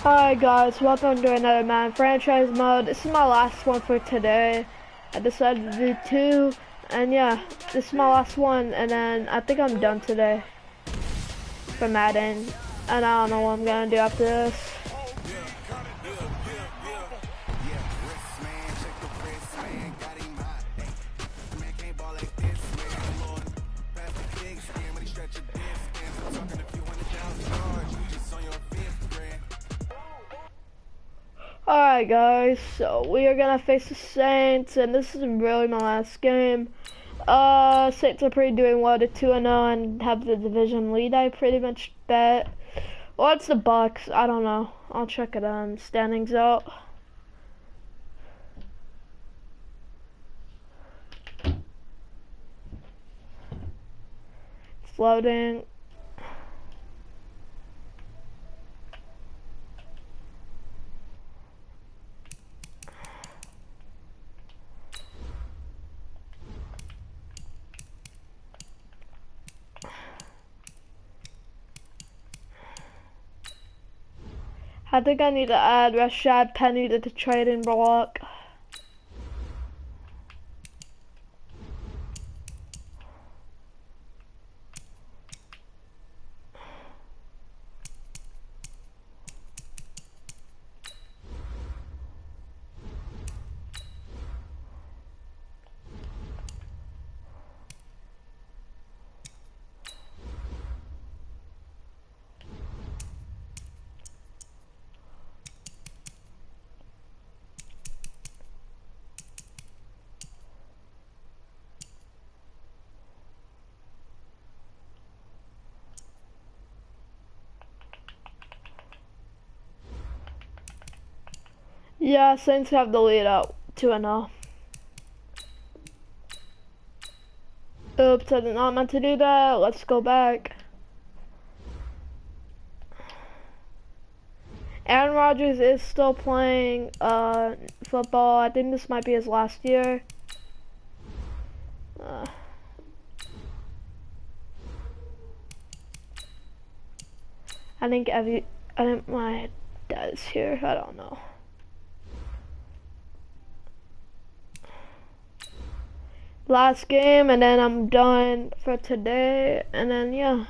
Alright guys, welcome to another Madden franchise mode. This is my last one for today. I decided to do two, and yeah, this is my last one, and then I think I'm done today for Madden, and I don't know what I'm gonna do after this. Alright guys, so we are gonna face the Saints, and this is really my last game. Saints are pretty doing well to 2-0 and have the division lead, I pretty much bet. Or it's the Bucks, I don't know. I'll check it on standings out. It's loading. I think I need to add Rashad Penny to the trading block. Yeah, Saints have the lead out 2-0. Oops, I did not meant to do that. Let's go back. Aaron Rodgers is still playing football. I think this might be his last year. I think my dad's here. I don't know. Last game, and then I'm done for today, and then yeah.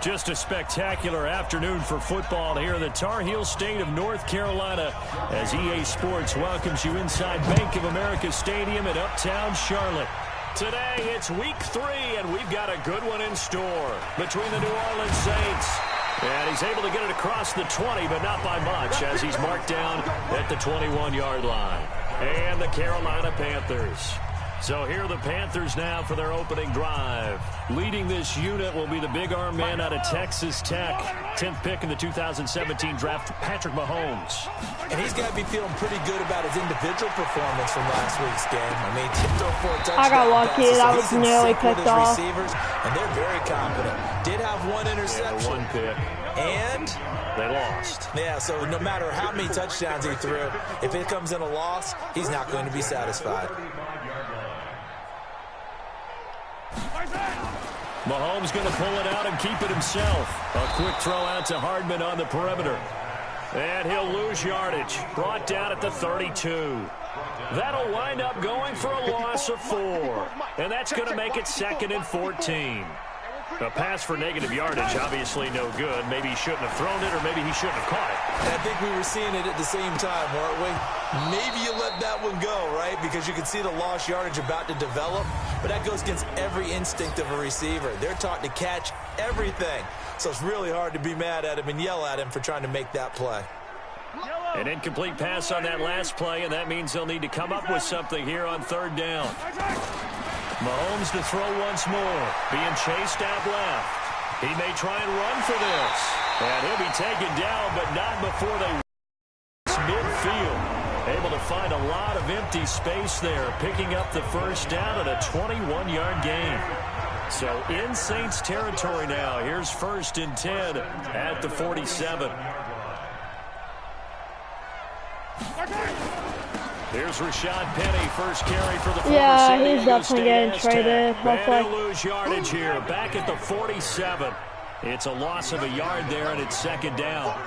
Just a spectacular afternoon for football here in the Tar Heel state of North Carolina as EA Sports welcomes you inside Bank of America Stadium in Uptown Charlotte. Today, it's week 3, and we've got a good one in store between the New Orleans Saints. And he's able to get it across the 20, but not by much, as he's marked down at the 21-yard line. And the Carolina Panthers. So here are the Panthers now for their opening drive. Leading this unit will be the big arm man out of Texas Tech. 10th pick in the 2017 draft, Patrick Mahomes. And he's got to be feeling pretty good about his individual performance from last week's game. I mean, tipped over for a touchdown. I got lucky. That was nearly picked off. Receivers, and they're very confident. Did have one interception. Yeah, one pick. And they lost. Yeah, so no matter how many touchdowns he threw, if it comes in a loss, he's not going to be satisfied. Mahomes going to pull it out and keep it himself. A quick throw out to Hardman on the perimeter. And he'll lose yardage. Brought down at the 32. That'll wind up going for a loss of 4. And that's going to make it 2nd and 14. A pass for negative yardage, obviously no good. Maybe he shouldn't have thrown it, or maybe he shouldn't have caught it. I think we were seeing it at the same time, weren't we? Maybe you let that one go, right? Because you can see the lost yardage about to develop. But that goes against every instinct of a receiver. They're taught to catch everything. So it's really hard to be mad at him and yell at him for trying to make that play. An incomplete pass on that last play, and that means they'll need to come up with something here on 3rd down. Mahomes to throw once more, being chased out left. He may try and run for this. And he'll be taken down, but not before they reach midfield. Able to find a lot of empty space there, picking up the first down at a 21-yard gain. So in Saints territory now. Here's 1st and 10 at the 47. Here's Rashad Penny, first carry for the former San Diego he's definitely State getting Aztec. traded. They'll lose yardage here, back at the 47. It's a loss of a yard there, and it's 2nd down.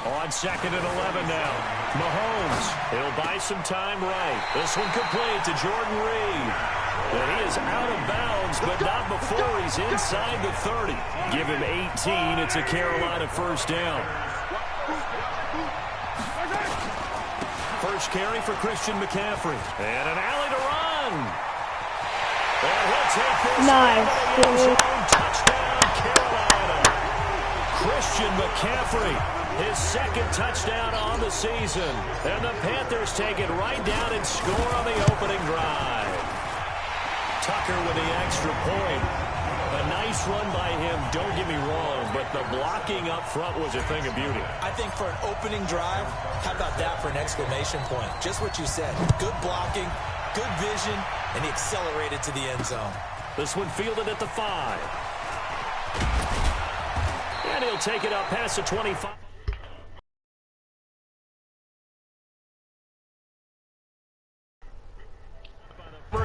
On 2nd and 11 now. Mahomes, he'll buy some time right. This one complete to Jordan Reed. And he is out of bounds, but not before he's inside the 30. Give him 18. It's a Carolina first down. First carry for Christian McCaffrey. And an alley to run. And he'll take this. Nice. Touchdown, Carolina. Christian McCaffrey, his 2nd touchdown on the season. And the Panthers take it right down and score on the opening drive. Tucker with the extra point. A nice run by him, don't get me wrong, but the blocking up front was a thing of beauty. I think for an opening drive, how about that for an exclamation point? Just what you said. Good blocking, good vision, and he accelerated to the end zone. This one fielded at the 5. And he'll take it up past the 25.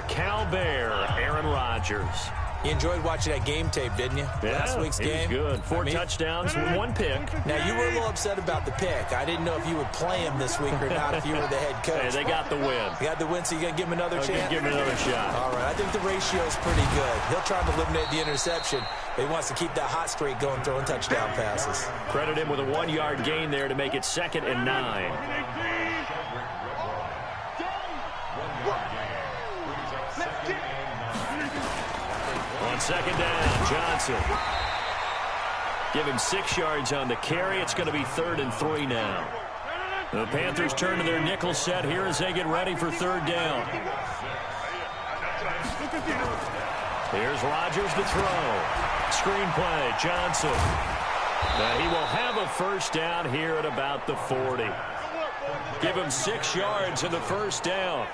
Cal Bear, Aaron Rodgers. You enjoyed watching that game tape, didn't you? Yeah, Last week's game. Good. 4 touchdowns, 1 pick. Now, you were a little upset about the pick. I didn't know if you would play him this week or not if you were the head coach. Hey, they got the win. You got the win, so you're going to give him another chance? Give him another shot. All right, I think the ratio is pretty good. He'll try to eliminate the interception, but he wants to keep that hot streak going, throwing touchdown passes. Credit him with a 1-yard gain there to make it 2nd and 9. On 2nd down, Johnson. Give him 6 yards on the carry. It's going to be 3rd and 3 now. The Panthers turn to their nickel set here as they get ready for 3rd down. Here's Rodgers to throw. Screen play, Johnson. And he will have a first down here at about the 40. Give him 6 yards in the first down.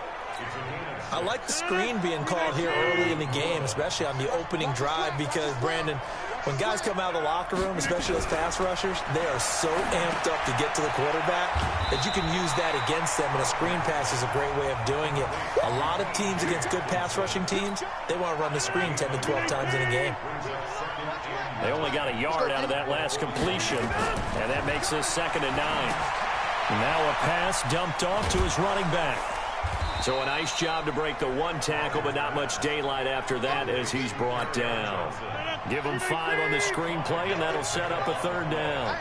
I like the screen being called here early in the game, especially on the opening drive, because, Brandon, when guys come out of the locker room, especially those pass rushers, they are so amped up to get to the quarterback that you can use that against them, and a screen pass is a great way of doing it. A lot of teams against good pass rushing teams, they want to run the screen 10 to 12 times in a game. They only got a yard out of that last completion, and that makes this 2nd and 9. Now a pass dumped off to his running back. So a nice job to break the 1 tackle, but not much daylight after that as he's brought down. Give him 5 on the screen play, and that'll set up a 3rd down.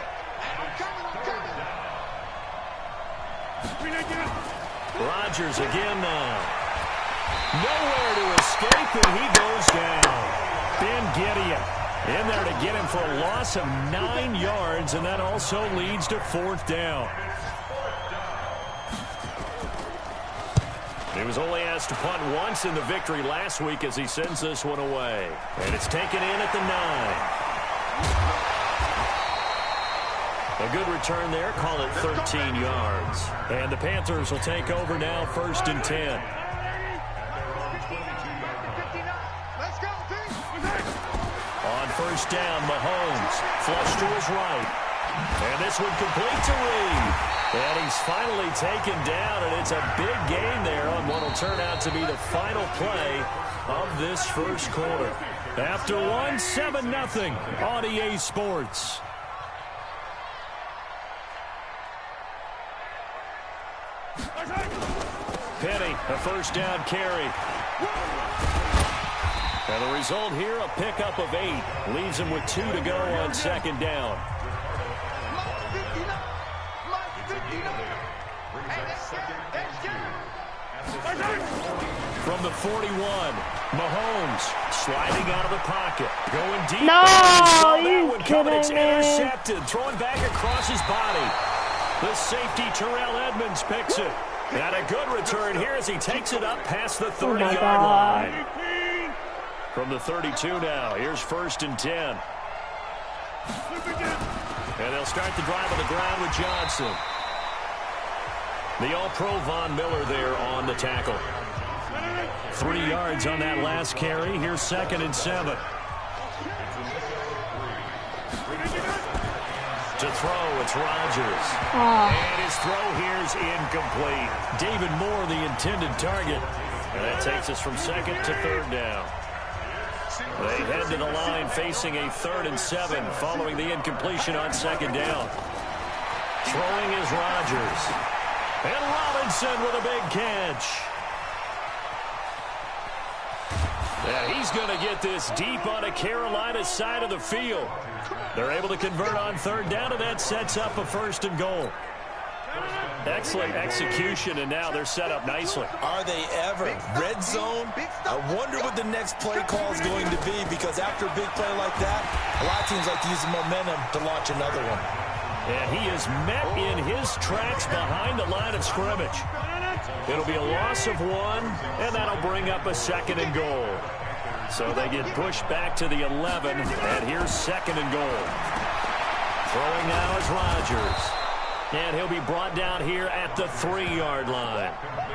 Rodgers again now. Nowhere to escape, and he goes down. Ben Gideon in there to get him for a loss of 9 yards, and that also leads to 4th down. He was only asked to punt once in the victory last week as he sends this one away. And it's taken in at the 9. A good return there. Call it 13 yards. And the Panthers will take over now, 1st and 10. On 1st down, Mahomes flush to his right. And this one complete to Reed. And he's finally taken down, and it's a big gain there on what will turn out to be the final play of this first quarter. After one, 7-0 on EA Sports. Penny, a first down carry. And the result here, a pickup of 8. Leaves him with 2 to go on 2nd down. From the 41, Mahomes sliding out of the pocket, going deep. No, that one coming. It's kidding me. intercepted, throwing back across his body. The safety, Terrell Edmonds, picks it. And a good return here as he takes it up past the 30-yard line. From the 32 now, here's 1st and 10. And they'll start the drive on the ground with Johnson. The All-Pro Von Miller there on the tackle. 3 yards on that last carry. Here's 2nd and 7. To throw, it's Rodgers. And his throw here's incomplete. David Moore, the intended target. And that takes us from 2nd to 3rd down. They head to the line facing a 3rd and 7 following the incompletion on 2nd down. Throwing is Rodgers. And Robinson with a big catch. And he's going to get this deep on a Carolina side of the field. They're able to convert on 3rd down, and that sets up a 1st and goal. Excellent execution, and now they're set up nicely. Are they ever? Red zone? I wonder what the next play call is going to be, because after a big play like that, a lot of teams like to use the momentum to launch another one. And he is met in his tracks behind the line of scrimmage. It'll be a loss of 1, and that'll bring up a 2nd and goal. So they get pushed back to the 11, and here's 2nd and goal. Throwing now is Rodgers. And he'll be brought down here at the 3-yard line.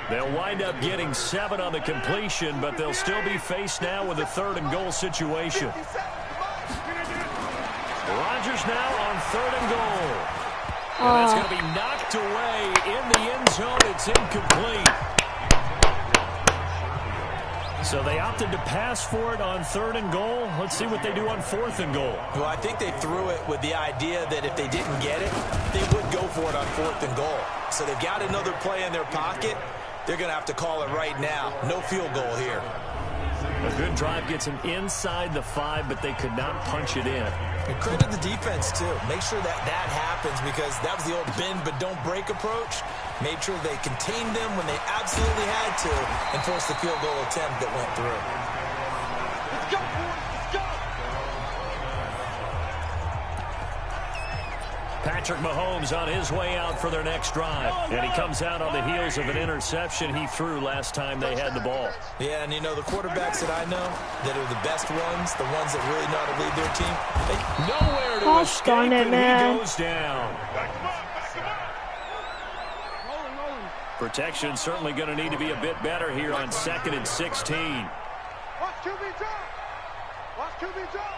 They'll wind up getting 7 on the completion, but they'll still be faced now with a 3rd and goal situation. Rodgers now on 3rd and goal. And that's going to be knocked away in the end zone. It's incomplete. So they opted to pass for it on 3rd and goal. Let's see what they do on 4th and goal. Well, I think they threw it with the idea that if they didn't get it, they would go for it on 4th and goal. So they've got another play in their pocket. They're going to have to call it right now. No field goal here. A good drive gets them inside the 5, but they could not punch it in. And credit the defense, too. Make sure that happens, because that was the old bend but don't break approach. Made sure they contained them when they absolutely had to and forced the field goal attempt that went through. Let's go, boys. Let's go. Patrick Mahomes on his way out for their next drive. And he comes out on the heels of an interception he threw last time they had the ball. Yeah, and you know, the quarterbacks that I know that are the best ones, the ones that really know how to lead their team, nowhere to escape, and he goes down. Protection certainly going to need to be a bit better here on 2nd and 16. Watch QB drop. Watch QB drop.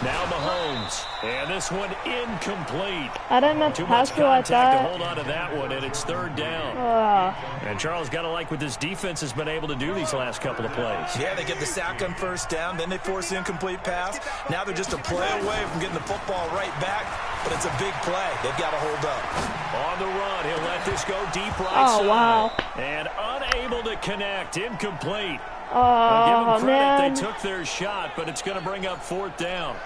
Now Mahomes, and this one incomplete. I didn't meant to Too pass much it like contact that. to hold on to that one, and it's 3rd down. And Charles got to like what this defense has been able to do these last couple of plays. Yeah, they get the sack on 1st down, then they force an incomplete pass. Now they're just a play away from getting the football right back, but it's a big play. They've got to hold up. On the run, he'll let this go deep right side. Wow. And unable to connect, incomplete. Oh, give them credit, man. they took their shot, but it's going to bring up 4th down.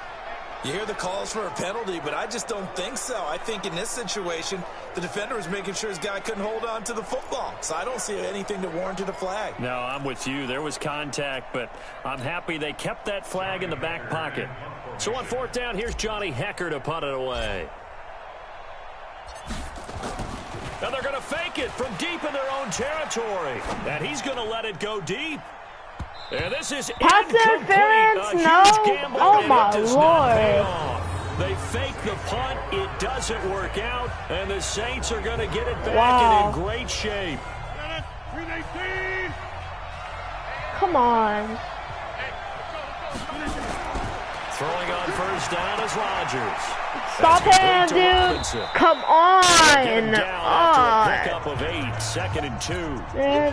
You hear the calls for a penalty, but I just don't think so. I think in this situation, the defender was making sure his guy couldn't hold on to the football. So I don't see anything that warranted a flag. No, I'm with you. There was contact, but I'm happy they kept that flag in the back pocket. So on 4th down, here's Johnny Hecker to punt it away. And they're going to fake it from deep in their own territory. And he's going to let it go deep. And this is pass interference? No. Oh, my Lord. They fake the punt. It doesn't work out. And the Saints are going to get it back and in great shape. Come on. Throwing on 1st down is Rodgers. Stop him, dude. Come on. Pickup of 8, 2nd and 2. Man.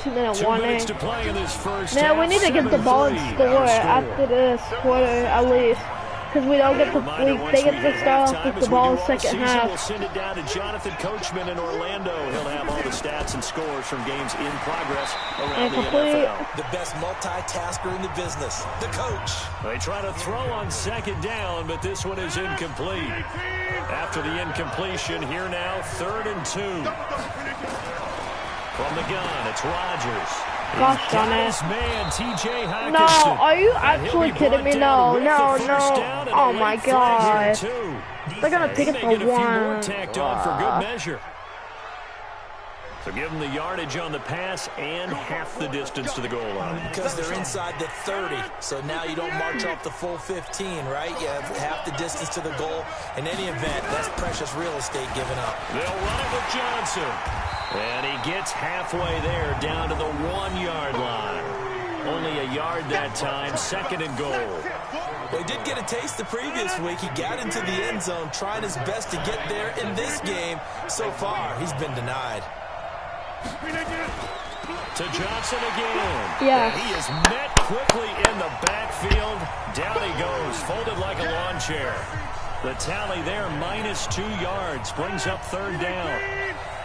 2-minute 2 warning. minutes to play in this first Man, we half. need to get the ball and 7-3 score our score. after this quarter at least. Because we don't get the they get to start off with the ball in the second half. We'll send it down to Jonathan Coachman in Orlando. He'll have all the stats and scores from games in progress around the NFL. The best multitasker in the business, the coach. They try to throw on 2nd down, but this one is incomplete. After the incompletion, here now, 3rd and 2. From the gun, it's Rodgers. Gosh darn it. His man, TJ Hockenson. No, are you actually kidding me? No. Oh my God. They're going to pick it for 1. Tacked on for good measure. So give them the yardage on the pass and half the distance to the goal line. Because they're inside the 30, so now you don't march off the full 15, right? You have half the distance to the goal. In any event, that's precious real estate given up. They'll run it with Johnson. And he gets halfway there, down to the 1-yard line. Only a yard that time, 2nd and goal. Well, he did get a taste the previous week. He got into the end zone, trying his best to get there in this game. So far, he's been denied. To Johnson again. Yeah. And he is met quickly in the backfield. Down he goes, folded like a lawn chair. The tally there, -2 yards, brings up 3rd down.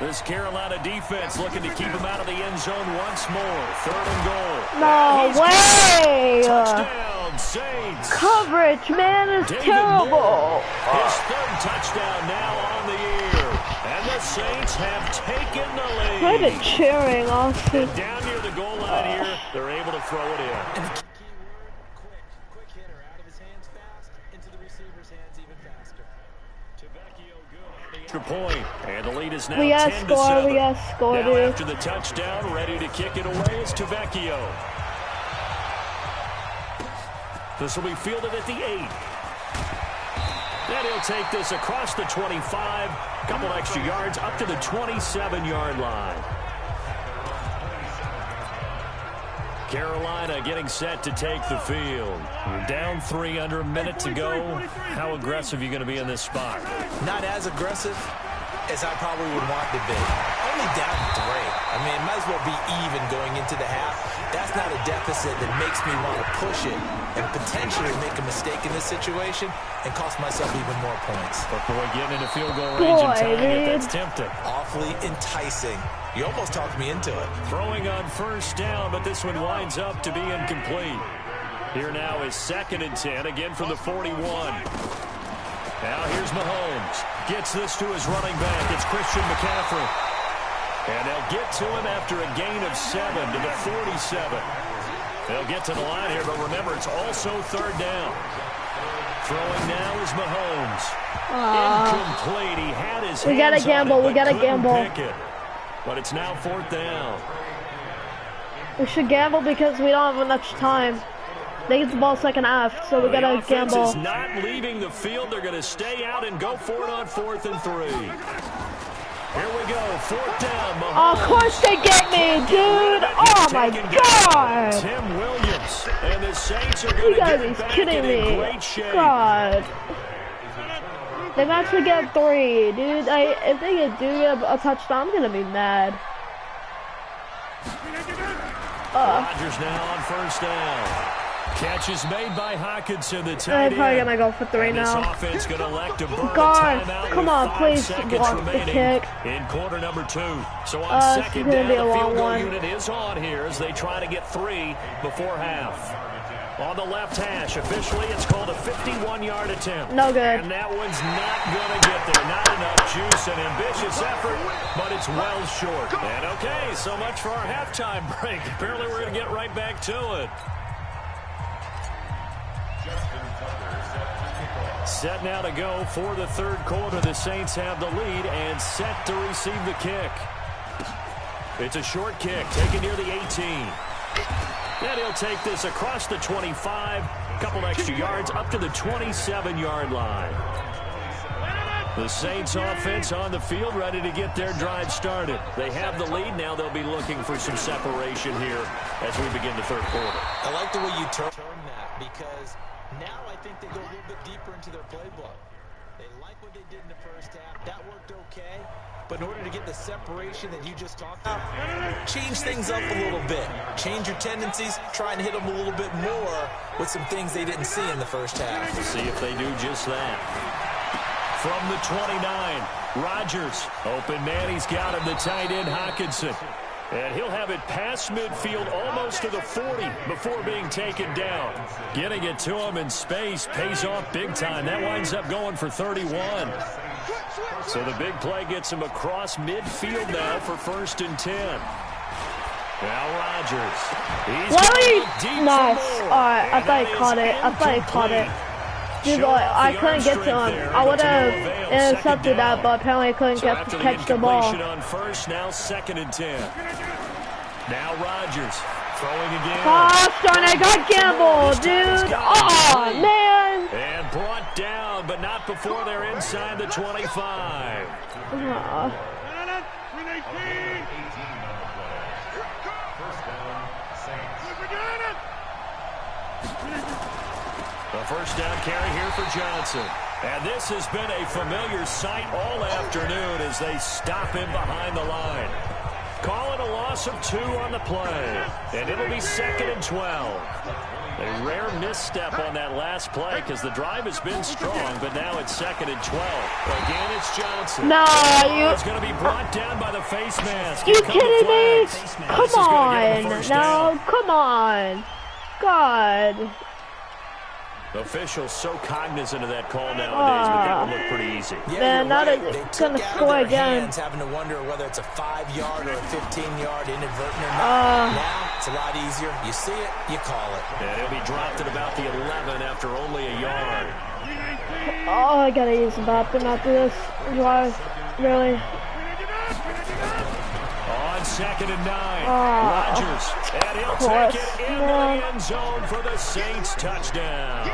This Carolina defense looking to keep him out of the end zone once more. 3rd and goal. No way! Touchdown, Saints. Coverage, man, is David terrible. Moore, his 3rd touchdown now on the year. And the Saints have taken the lead. I've been cheering, Austin. And down near the goal line here, they're able to throw it in. And the key word, quick hitter, out of his hands fast, into the receiver's hands even faster. Extra point, and the lead is now We gotta 10-7. score, we gotta score, Now dude. after the touchdown, ready to kick it away is Tavecchio. This will be fielded at the 8. Then he'll take this across the 25, couple extra yards up to the 27-yard line. Carolina getting set to take the field. You're down 3 under a minute to go. How aggressive are you going to be in this spot? Not as aggressive as I probably would want to be. Only down 3. I mean, it might as well be even going into the half. That's not a deficit that makes me want to push it and potentially make a mistake in this situation and cost myself even more points. But boy, getting into field goal range and tying it, that's tempting. Awfully enticing. You almost talked me into it. Throwing on 1st down, but this one winds up to be incomplete. Here now is 2nd and 10, again from the 41. Now here's Mahomes. Gets this to his running back. It's Christian McCaffrey. And they'll get to him after a gain of 7 to the 47. They'll get to the line here, but remember, it's also 3rd down. Throwing now is Mahomes. Incomplete. He had his We gotta hands on gamble, it, we but gotta couldn't gamble. pick it. But it's now 4th down. We should gamble because we don't have much time. They get the ball 2nd half, so we gotta The offense gamble. is not leaving the field. They're going to stay out and go for it on 4th and 3. Here we go, 4th down. Mahomes. Oh, of course they get me, dude. Oh my god. Tim Williams and the Saints are going You to gotta get be back kidding and in me. great shape. God. They actually get 3, dude. If they get a touchdown, I'm gonna be mad. Rodgers now on 1st down. Catch is made by Hockenson, the tight They're end. probably gonna go for 3 And this now. offense going to elect to burn God, a timeout come with on, 5 please seconds block the remaining kick. in quarter number 2. So on This is 2nd gonna down, be the a long field goal one. unit is on here as they try to get 3 before half. On the left hash, officially it's called a 51-yard attempt. No good. And that one's not going to get there. Not enough juice, an ambitious effort, but it's well short. And okay, so much for our halftime break. Apparently we're going to get right back to it. Set now to go for the 3rd quarter. The Saints have the lead and set to receive the kick. It's a short kick taken near the 18. And he'll take this across the 25, couple extra yards up to the 27-yard line. The Saints offense on the field ready to get their drive started. They have the lead. Now they'll be looking for some separation here as we begin the 3rd quarter. I like the way you term that because now I think they go a little bit deeper into their playbook. They like what they did in the 1st half. That worked okay. But in order to get the separation that you just talked about, change things up a little bit. Change your tendencies. Try and hit them a little bit more with some things they didn't see in the 1st half. We'll see if they do just that. From the 29, Rodgers. Open man, he's got him, the tight end, Hockenson. And he'll have it past midfield almost to the 40 before being taken down. Getting it to him in space pays off big time. That winds up going for 31. So the big play gets him across midfield now for 1st and 10. Now Rodgers. He's going deep Nice. for more. Alright, I And thought that he caught is it. I thought he caught it. incomplete. Dude, I couldn't get to him. I would have intercepted that, but apparently I couldn't catch the ball. On first, now 2nd and 10. Now Rodgers throwing again. Gosh darn it, I got gambled, dude. Oh, man. And brought down, but not before they're inside the 25. The first down carry here for Johnson. And this has been a familiar sight all afternoon as they stop him behind the line. Calling a loss of 2 on the play. And it'll be 2nd and 12. A rare misstep on that last play because the drive has been strong, but now it's 2nd and 12. Again, it's Johnson. No, It's going to be brought down by the face mask. You kidding me? Come on. No, come on. God. The officials so cognizant of that call nowadays, but that would look pretty easy. Yeah, Man, now right. they're gonna score again. Having to wonder whether it's a 5-yard or a 15-yard inadvertent or not. Now it's a lot easier. You see it, you call it. And it'll be dropped at about the 11 after only a yard. Oh, I gotta use the bathroom after this drive. Really. On 2nd and 9, Rodgers, and he'll take it into the end zone for the Saints touchdown.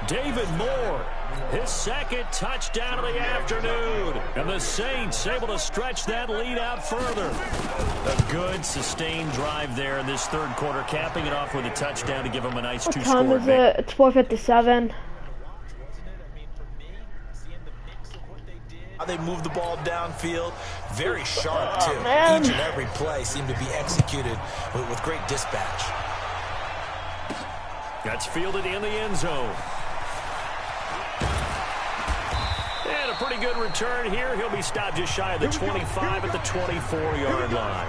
David Moore, his 2nd touchdown of the afternoon, and the Saints able to stretch that lead out further. A good sustained drive there in this 3rd quarter, capping it off with a touchdown to give them a nice 2-score. What time is it? It's 4:57. They move the ball downfield. Very sharp, too. Man. Each and every play seemed to be executed with great dispatch. That's fielded in the end zone. And a pretty good return here. He'll be stopped just shy of the 25 at the 24-yard line.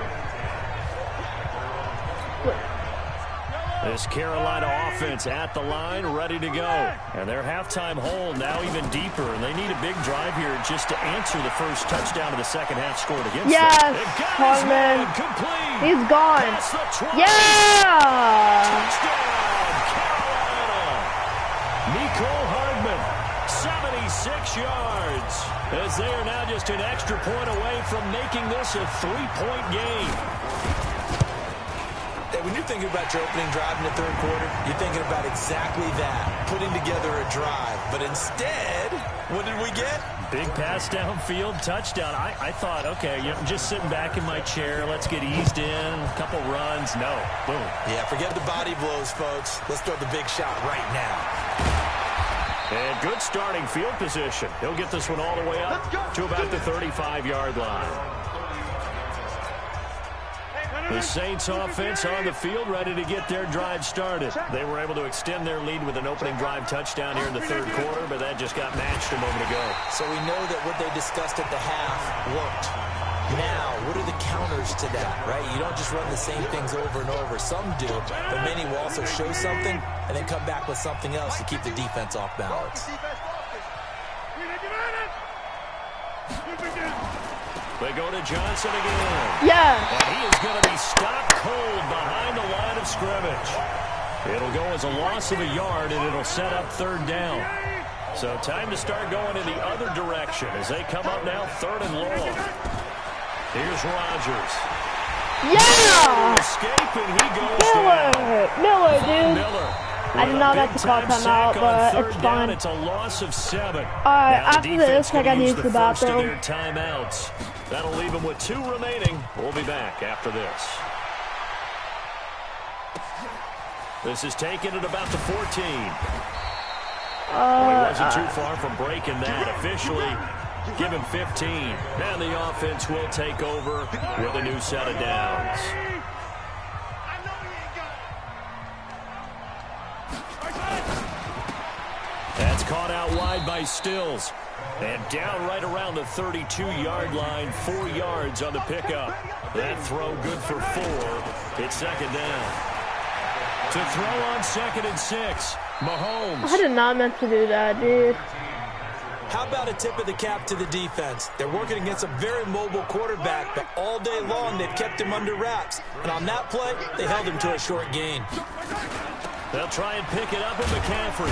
This Carolina offense at the line, ready to go. And their halftime hole now even deeper, and they need a big drive here just to answer the first touchdown of the second half scored against Yes, them. Hardman. Complete. He's gone. Yeah! Yeah! Touchdown, Carolina. Nicole Hardman, 76 yards, as they are now just an extra point away from making this a 3-point game. When you're thinking about your opening drive in the 3rd quarter, you're thinking about exactly that, putting together a drive. But instead, what did we get? Big pass downfield, touchdown. I thought, okay, I'm just sitting back in my chair. Let's get eased in, a couple runs. No, boom. Yeah, forget the body blows, folks. Let's throw the big shot right now. And good starting field position. He'll get this one all the way up to about the 35-yard line. The Saints offense on the field, ready to get their drive started. They were able to extend their lead with an opening drive touchdown here in the 3rd quarter, but that just got matched a moment ago. So we know that what they discussed at the half worked. Now, what are the counters to that, right? You don't just run the same things over and over. Some do, but many will also show something and then come back with something else to keep the defense off balance. They go to Johnson again. Yeah. And he is going to be stopped cold behind the line of scrimmage. It'll go as a loss of a yard, and it'll set up 3rd down. So time to start going in the other direction as they come up now 3rd and long. Here's Rodgers. Yeah! Escape, and he goes down. Miller, dude. Miller. I did not have to call timeout, but it's fine. It's a loss of 7. Alright, after this, I gotta use the bathroom. Timeouts. That'll leave them with 2 remaining. We'll be back after this. This is taken at about the 14. He wasn't too far from breaking that. Officially, give him 15. And the offense will take over with a new set of downs. That's caught out wide by Stills. And down right around the 32-yard line, 4 yards on the pickup. That throw good for 4. It's 2nd down. To throw on 2nd and 6, Mahomes. I did not meant to do that, dude. How about a tip of the cap to the defense? They're working against a very mobile quarterback, but all day long they've kept him under wraps. And on that play, they held him to a short gain. They'll try and pick it up with McCaffrey.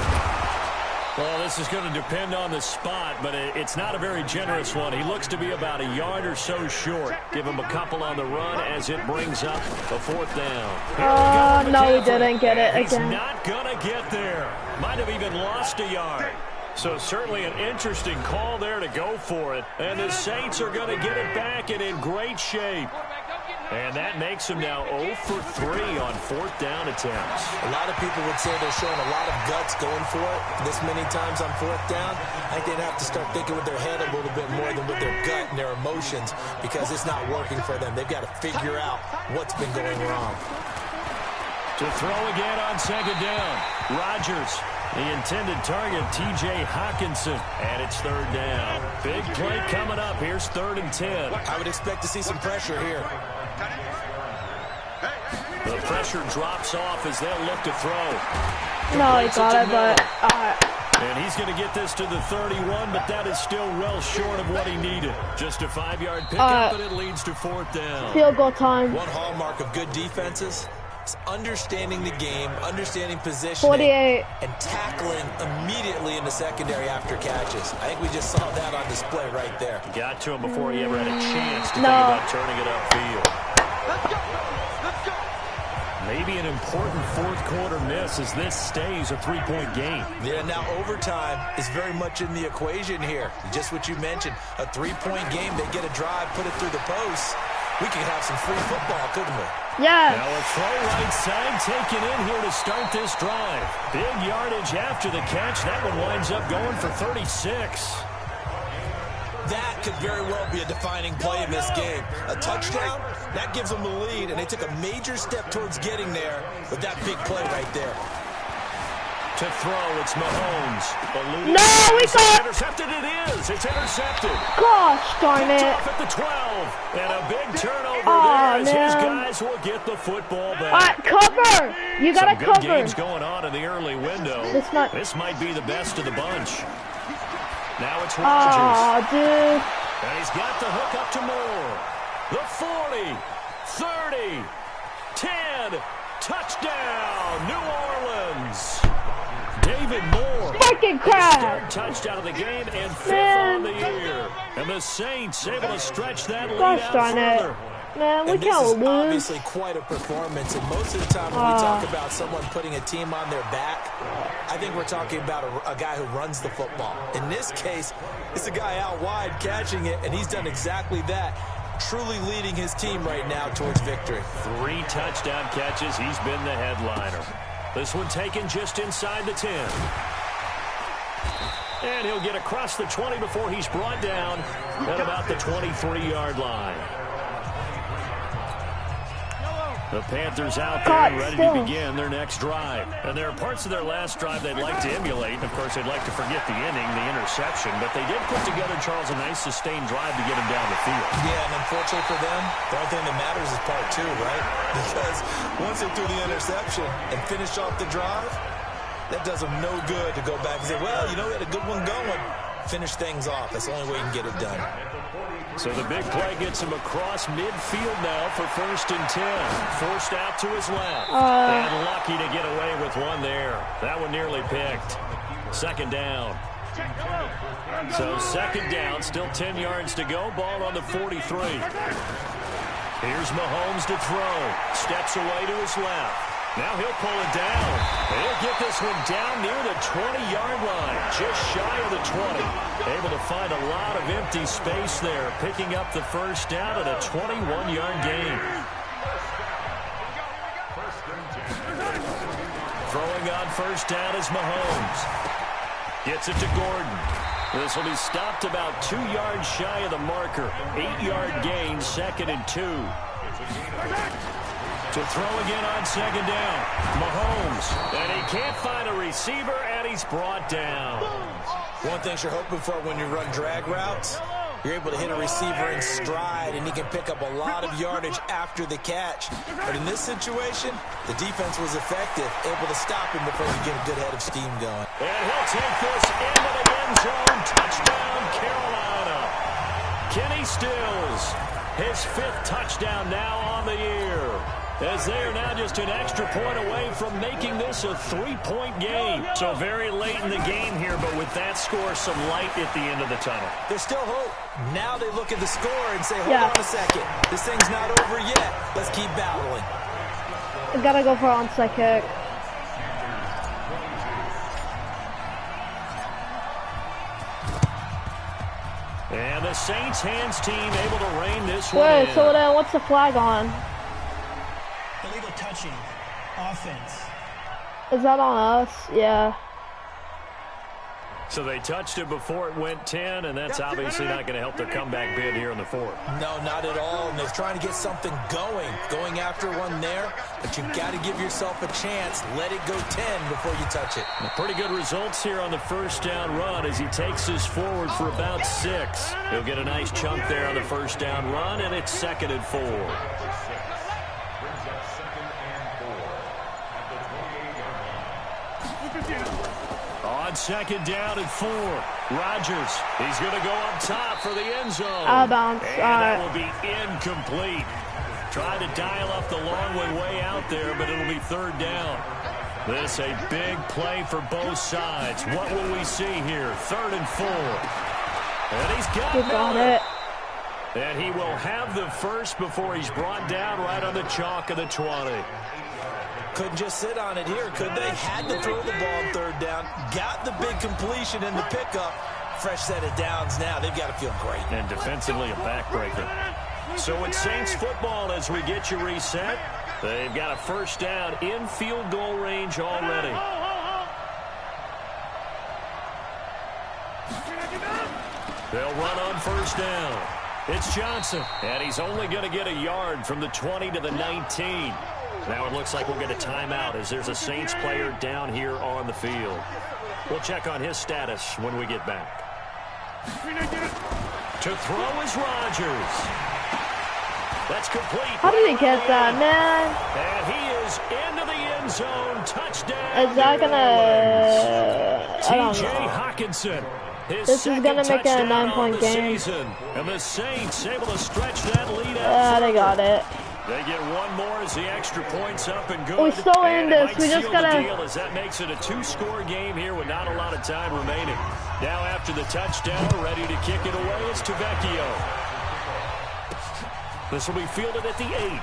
Well, this is going to depend on the spot, but it's not a very generous one. He looks to be about a yard or so short. Give him a couple on the run as it brings up a 4th down. No, he didn't get it He's again. not going to get there. Might have even lost a yard. So certainly an interesting call there to go for it. And the Saints are going to get it back and in great shape. And that makes him now 0 for 3 on 4th down attempts. A lot of people would say they're showing a lot of guts going for it this many times on 4th down. I think they'd have to start thinking with their head a little bit more than with their gut and their emotions because it's not working for them. They've got to figure out what's been going wrong. To throw again on 2nd down. Rodgers, the intended target, T.J. Hawkinson, and it's 3rd down. Big play coming up. Here's 3rd and 10. I would expect to see some pressure here. The pressure drops off as they'll look to throw. No, he got it, but... And he's going to get this to the 31, but that is still well short of what he needed. Just a 5-yard pickup, and it leads to 4th down. Field goal time. One hallmark of good defenses is understanding the game, understanding positioning, 48. and tackling immediately in the secondary after catches. I think we just saw that on display right there. Got to him before he ever had a chance to think about turning it upfield. Let's go. Let's go. Maybe an important 4th quarter miss as this stays a 3-point game. Yeah, now overtime is very much in the equation here. Just what you mentioned, a 3-point game. They get a drive, put it through the post. We could have some free football, couldn't we? Yeah. Now a throw right side taken in here to start this drive. Big yardage after the catch. That one winds up going for 36. That could very well be a defining play in this game. A touchdown, that gives them the lead, and they took a major step towards getting there with that big play right there. To throw, it's Mahomes. No, we got... Intercepted it is. It's intercepted. Gosh darn Picked it. off at the 12. And a big turnover there as his guys will get the football back. Cover. You got to Some good cover. games going on in the early window. This might be the best of the bunch. Now it's Rodgers. Oh, dude. And he's got the hook up to Moore. The 40, 30, 10, touchdown, New Orleans. David Moore. Fucking crap. 3rd touchdown of the game and 5th on the year. And the Saints able to stretch that lead Gosh out darn it. further. Man, we And this can't is lose. obviously quite a performance, and most of the time when we talk about someone putting a team on their back, I think we're talking about a guy who runs the football. In this case, it's a guy out wide catching it, and he's done exactly that, truly leading his team right now towards victory. 3 touchdown catches. He's been the headliner. This one taken just inside the 10. And he'll get across the 20 before he's brought down at about the 23-yard line. The Panthers out there ready to begin their next drive. And there are parts of their last drive they'd like to emulate. And, of course, they'd like to forget the inning, the interception. But they did put together, Charles, a nice sustained drive to get him down the field. Yeah, and unfortunately for them, the only thing that matters is part 2, right? Because once they threw the interception and finished off the drive, that does them no good to go back and say, well, you know, we had a good one going. Finish things off. That's the only way you can get it done. So the big play gets him across midfield now for 1st and 10. Forced out to his left. And lucky to get away with one there. That one nearly picked. 2nd down. So 2nd down, still 10 yards to go. Ball on the 43. Here's Mahomes to throw. Steps away to his left. Now he'll pull it down. He'll get this one down near the 20-yard line, just shy of the 20. Able to find a lot of empty space there, picking up the 1st down at a 21-yard gain. Throwing on 1st down is Mahomes. Gets it to Gordon. This will be stopped about 2 yards shy of the marker. 8-yard gain, 2nd and 2. To throw again on 2nd down. Mahomes. And he can't find a receiver, and he's brought down. One thing you're hoping for when you run drag routes, you're able to hit a receiver in stride, and he can pick up a lot of yardage after the catch. But in this situation, the defense was effective, able to stop him before he get a good head of steam going. And he'll take this into the end zone. Touchdown, Carolina. Kenny Stills, his 5th touchdown now on the year. as they are now just an extra point away from making this a 3-point game. So very late in the game here, but with that score, some light at the end of the tunnel. There's still hope. Now they look at the score and say, hold on a second. This thing's not over yet. Let's keep battling. I gotta go for an onside kick. And the Saints hands team able to rein this one Wait, in. so then what's the flag on? Illegal touching. Offense. Is that on us? Yeah. So they touched it before it went 10, and that's obviously not going to help their comeback bid here in the fourth. No, not at all. And they're trying to get something going after one there. But you've got to give yourself a chance. Let it go 10 before you touch it. Pretty good results here on the first down run as he takes this forward for about 6. He'll get a nice chunk there on the first down run, and it's 2nd and 4. On 2nd down and 4, Rodgers, he's going to go up top for the end zone. Out of bounds. And that will be incomplete. Tried to dial up the long way out there, but it'll be 3rd down. This a big play for both sides. What will we see here? 3rd and 4. And he's got it. And he will have the first before he's brought down right on the chalk of the 20. Couldn't just sit on it here, could they? Had to throw the ball on 3rd down. Got the big completion in the pickup. Fresh set of downs now. They've got to feel great. And defensively a backbreaker. So it's Saints football as we get you reset. They've got a first down in field goal range already. They'll run on first down. It's Johnson, and he's only going to get a yard from the 20 to the 19. Now it looks like we'll get a timeout as there's a Saints player down here on the field. We'll check on his status when we get back. To throw is Rodgers. That's complete. How did he get that, man? And he is into the end zone. Touchdown. Is that gonna... I don't T.J. know. Hawkinson. This is gonna make it a 9-point game. Season. And the Saints able to stretch that lead out. They got it. They get one more as the extra point's up and good. We still in And this. it We might just seal the gotta... deal as that makes it a 2-score game here with not a lot of time remaining. Now after the touchdown, ready to kick it away is Tavecchio. This will be fielded at the 8.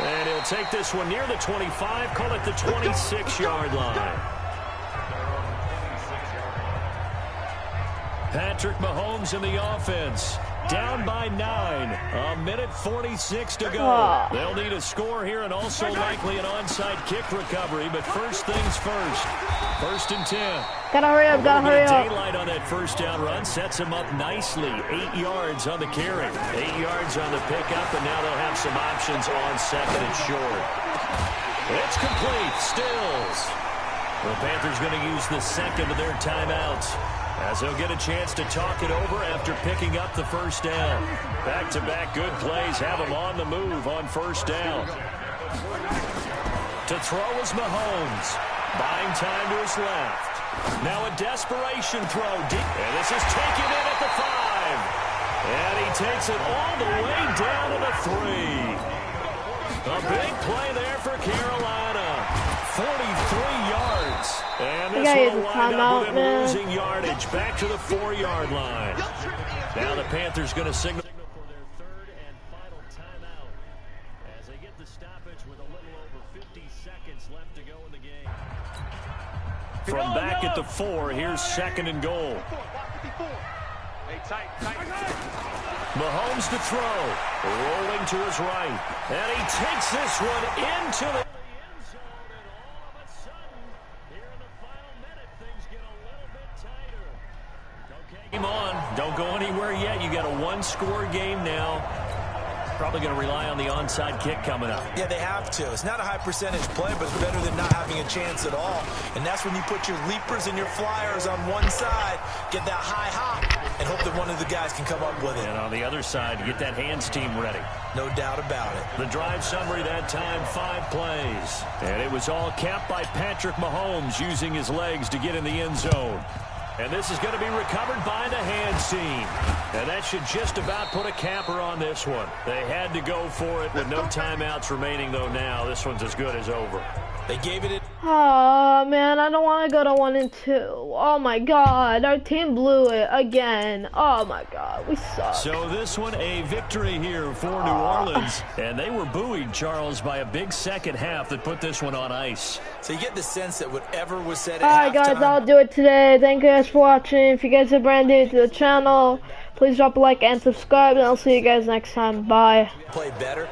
And he'll take this one near the 25, call it the 26-yard line. Patrick Mahomes in the offense. Down by 9. A minute 46 to go. They'll need a score here and also likely an onside kick recovery. But first things first. 1st and 10. Gotta hurry up, gotta hurry up. Daylight on that first down run sets him up nicely. 8 yards on the carry. 8 yards on the pickup, and now they'll have some options on 2nd and short. It's complete. Stills. The Panthers going to use the 2nd of their timeouts, as they'll get a chance to talk it over after picking up the first down. Back-to-back good plays have them on the move on first down. To throw is Mahomes. Buying time to his left. Now a desperation throw deep. And this is taken in at the 5. And he takes it all the way down to the 3. A big play there for Carolina. 43 yards. And this will wind up with him losing yardage back to the 4-yard line. Now the Panthers going to signal for their 3rd and final timeout as they get the stoppage with a little over 50 seconds left to go in the game. From back at the 4, here's 2nd and goal. Mahomes to throw. Rolling to his right. And he takes this one into the end zone. And all of a sudden, here in the final minute, things get a little bit tighter. Okay, game on. Don't go anywhere yet. You got a 1-score game now. Probably going to rely on the onside kick coming up. Yeah, they have to. It's not a high percentage play, but it's better than not having a chance at all. And that's when you put your leapers and your flyers on one side, get that high hop, and hope that one of the guys can come up with it. And on the other side, get that hands team ready. No doubt about it. The drive summary that time, 5 plays. And it was all capped by Patrick Mahomes using his legs to get in the end zone. And this is going to be recovered by the hands team. And that should just about put a capper on this one. They had to go for it with no timeouts remaining, though now. This one's as good as over. They gave it. Oh, man, I don't want to go to 1-2. Oh, my God. Our team blew it again. Oh, my God. We suck. So this one, a victory here for New Orleans. And they were buoyed, Charles, by a big second half that put this one on ice. So you get the sense that whatever was said at Alright, guys, halftime. I'll do it today. Thank you guys for watching. If you guys are brand new to the channel, please drop a like and subscribe, and I'll see you guys next time. Bye. Play better.